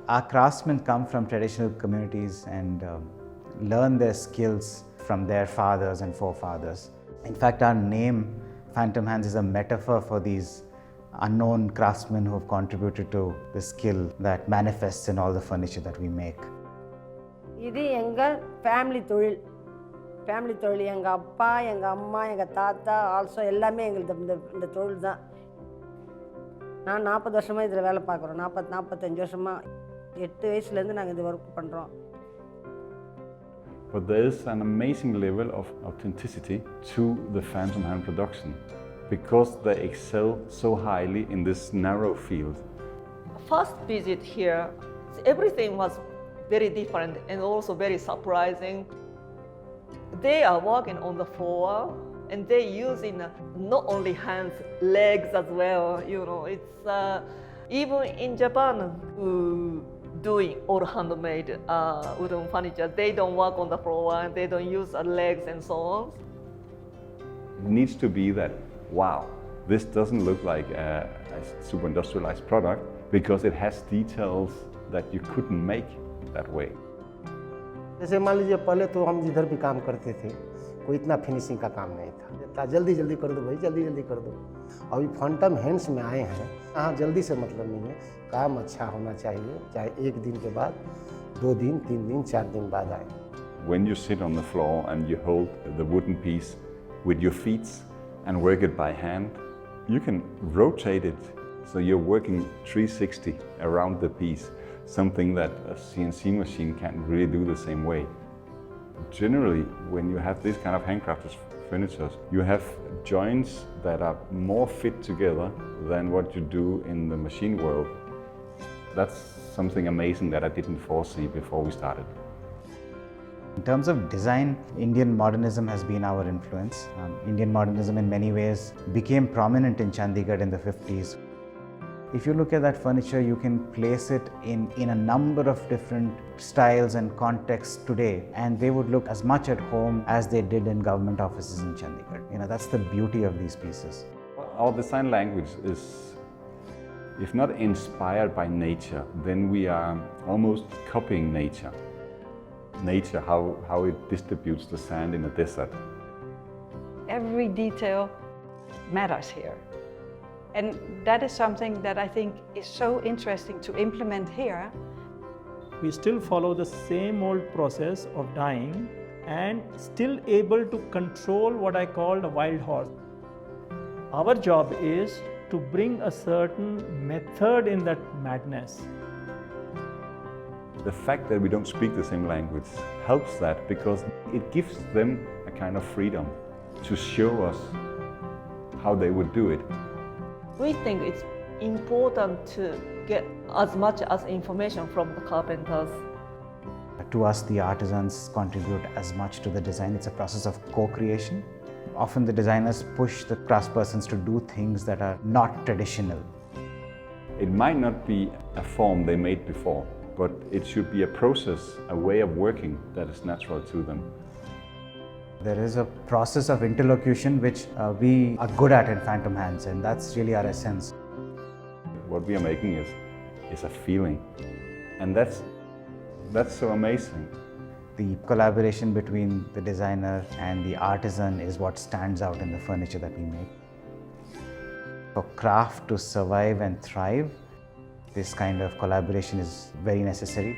Our craftsmen come from traditional communities and learn their skills from their fathers and forefathers. In fact, our name, Phantom Hands, is a metaphor for these unknown craftsmen who have contributed to the skill that manifests in all the furniture that we make. இது எங்கள் family தொழில். எங்கள் அப்பா, எங்கள் அம்மா, எங்கள் தாத்தா also எல்லாமே எங்களுக்கு இந்த தொழில் தான். நான் 40 வருஷமாக இதில் வேலை பார்க்குறோம். 45 வருஷமாக 8 வயசுலேருந்து நாங்கள் இது ஒர்க் பண்ணுறோம். But there is an amazing level of authenticity to the Phantom Hand production because they excel so highly in this narrow field. First visit here, everything was very different and also very surprising. They are working on the floor and they're using not only hands, legs as well. You know, it's even in Japan, doing all handmade wooden furniture. They don't work on the floor and they don't use legs and so on. It needs to be that, wow, this doesn't look like a super industrialized product because it has details that you couldn't make that way. जैसे मान लीजिए पहले तो हम जिधर भी काम करते थे कोई इतना फिनिशिंग का काम नहीं था, जल्दी जल्दी कर दो भाई, जल्दी जल्दी कर दो। अभी फैंटम हैंड्स में आए हैं, हाँ जल्दी से मतलब नहीं है, काम अच्छा होना चाहिए, चाहे 1 दिन के बाद, 2 दिन, 3 दिन, 4 दिन बाद आए। When you sit on the floor and you hold the wooden piece with your feet and work it by hand, you can rotate it so you're working 360 around the piece, something that a CNC machine can't really do the same way. Generally, when you have this kind of handcrafted furniture, you have joints that are more fit together than what you do in the machine world. That's something amazing that I didn't foresee before we started. In terms of design, Indian modernism has been our influence. Indian modernism in many ways became prominent in Chandigarh in the 50s. If you look at that furniture, you can place it in a number of different styles and contexts today, and they would look as much at home as they did in government offices in Chandigarh. You know, that's the beauty of these pieces. Our design language is, if not inspired by nature, then we are almost copying nature. Nature, how it distributes the sand in a desert. Every detail matters here. And that is something that I think is so interesting to implement here. We still follow the same old process of dyeing and still able to control what I call the wild horse. Our job is to bring a certain method in that madness. The fact that we don't speak the same language helps that because it gives them a kind of freedom to show us how they would do it. We think it's important to get as much as information from the carpenters. To us, the artisans contribute as much to the design. It's a process of co-creation. Often the designers push the craftspersons to do things that are not traditional. It might not be a form they made before, but it should be a process, a way of working that is natural to them. There is a process of interlocution which we are good at in Phantom Hands, and that's really our essence. What we are making is a feeling, and that's so amazing. The collaboration between the designer and the artisan is what stands out in the furniture that we make. For craft to survive and thrive, this kind of collaboration is very necessary.